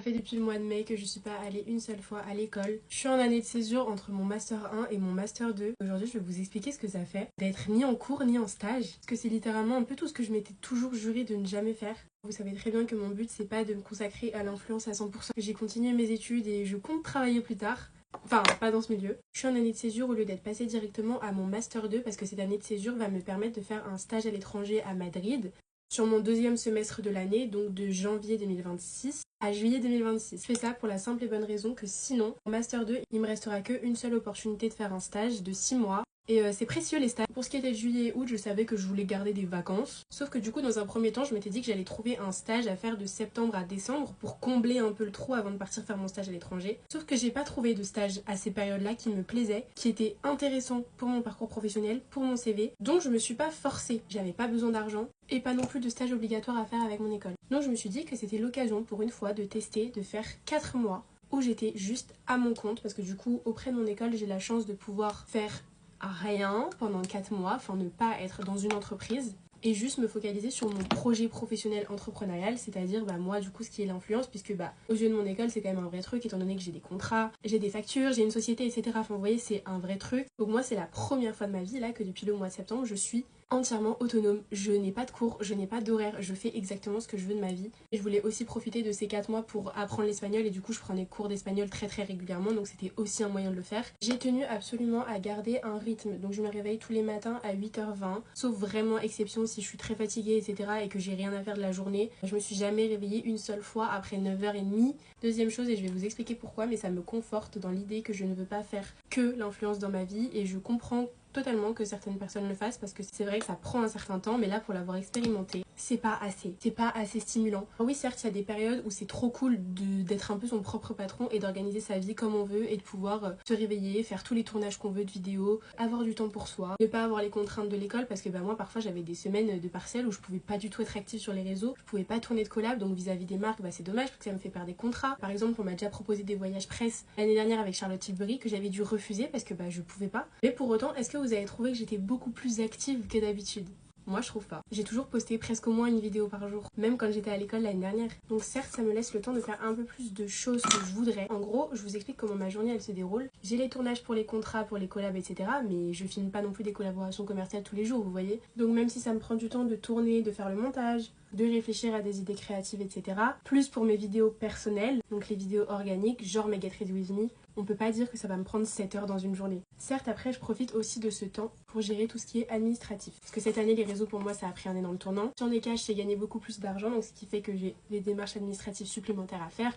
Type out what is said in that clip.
Ça fait depuis le mois de mai que je suis pas allée une seule fois à l'école. Je suis en année de césure entre mon master 1 et mon master 2. Aujourd'hui, je vais vous expliquer ce que ça fait d'être ni en cours ni en stage. Parce que c'est littéralement un peu tout ce que je m'étais toujours juré de ne jamais faire. Vous savez très bien que mon but, c'est pas de me consacrer à l'influence à 100%. J'ai continué mes études et je compte travailler plus tard. Enfin, pas dans ce milieu. Je suis en année de césure au lieu d'être passée directement à mon master 2 parce que cette année de césure va me permettre de faire un stage à l'étranger à Madrid sur mon deuxième semestre de l'année, donc de janvier 2026 à juillet 2026. Je fais ça pour la simple et bonne raison que sinon, en Master 2, il me restera qu'une seule opportunité de faire un stage de 6 mois. Et c'est précieux les stages. Pour ce qui était de juillet et août, je savais que je voulais garder des vacances. Sauf que du coup, dans un premier temps, je m'étais dit que j'allais trouver un stage à faire de septembre à décembre pour combler un peu le trou avant de partir faire mon stage à l'étranger. Sauf que j'ai pas trouvé de stage à ces périodes-là qui me plaisaient, qui étaient intéressants pour mon parcours professionnel, pour mon CV. Donc je me suis pas forcée. J'avais pas besoin d'argent et pas non plus de stage obligatoire à faire avec mon école. Donc je me suis dit que c'était l'occasion pour une fois de tester, de faire 4 mois où j'étais juste à mon compte parce que du coup auprès de mon école j'ai la chance de pouvoir faire rien pendant 4 mois, enfin ne pas être dans une entreprise et juste me focaliser sur mon projet professionnel entrepreneurial, c'est-à-dire moi du coup ce qui est l'influence, puisque aux yeux de mon école c'est quand même un vrai truc étant donné que j'ai des contrats, j'ai des factures, j'ai une société, etc. Enfin vous voyez c'est un vrai truc. Donc moi c'est la première fois de ma vie là que depuis le mois de septembre je suis entièrement autonome. Je n'ai pas de cours, je n'ai pas d'horaire, je fais exactement ce que je veux de ma vie. Et je voulais aussi profiter de ces 4 mois pour apprendre l'espagnol et du coup je prenais cours d'espagnol très régulièrement, donc c'était aussi un moyen de le faire. J'ai tenu absolument à garder un rythme, donc je me réveille tous les matins à 8h20, sauf vraiment exception si je suis très fatiguée, etc. et que j'ai rien à faire de la journée. Je me suis jamais réveillée une seule fois après 9h30. Deuxième chose, et je vais vous expliquer pourquoi, mais ça me conforte dans l'idée que je ne veux pas faire que l'influence dans ma vie et je comprends totalement que certaines personnes le fassent parce que c'est vrai que ça prend un certain temps, mais là pour l'avoir expérimenté c'est pas assez stimulant. Alors oui certes il y a des périodes où c'est trop cool d'être un peu son propre patron et d'organiser sa vie comme on veut et de pouvoir se réveiller, faire tous les tournages qu'on veut de vidéos, avoir du temps pour soi, ne pas avoir les contraintes de l'école parce que moi parfois j'avais des semaines de partiel où je pouvais pas du tout être active sur les réseaux, je pouvais pas tourner de collab, donc vis-à-vis des marques c'est dommage parce que ça me fait perdre des contrats. Par exemple on m'a déjà proposé des voyages presse l'année dernière avec Charlotte Tilbury que j'avais dû refuser parce que je pouvais pas. Mais pour autant est-ce que vous avez trouvé que j'étais beaucoup plus active que d'habitude? Moi je trouve pas. J'ai toujours posté presque au moins une vidéo par jour, même quand j'étais à l'école l'année dernière. Donc certes ça me laisse le temps de faire un peu plus de choses que je voudrais. En gros je vous explique comment ma journée elle se déroule. J'ai les tournages pour les contrats, pour les collabs, etc. Mais je filme pas non plus des collaborations commerciales tous les jours, vous voyez. Donc même si ça me prend du temps de tourner, de faire le montage, de réfléchir à des idées créatives, etc. Plus pour mes vidéos personnelles, donc les vidéos organiques, genre mes Get Ready With Me, on peut pas dire que ça va me prendre 7 heures dans une journée. Certes, après, je profite aussi de ce temps pour gérer tout ce qui est administratif. Parce que cette année, les réseaux, pour moi, ça a pris un énorme tournant. Sur les cash, j'ai gagné beaucoup plus d'argent, donc ce qui fait que j'ai des démarches administratives supplémentaires à faire,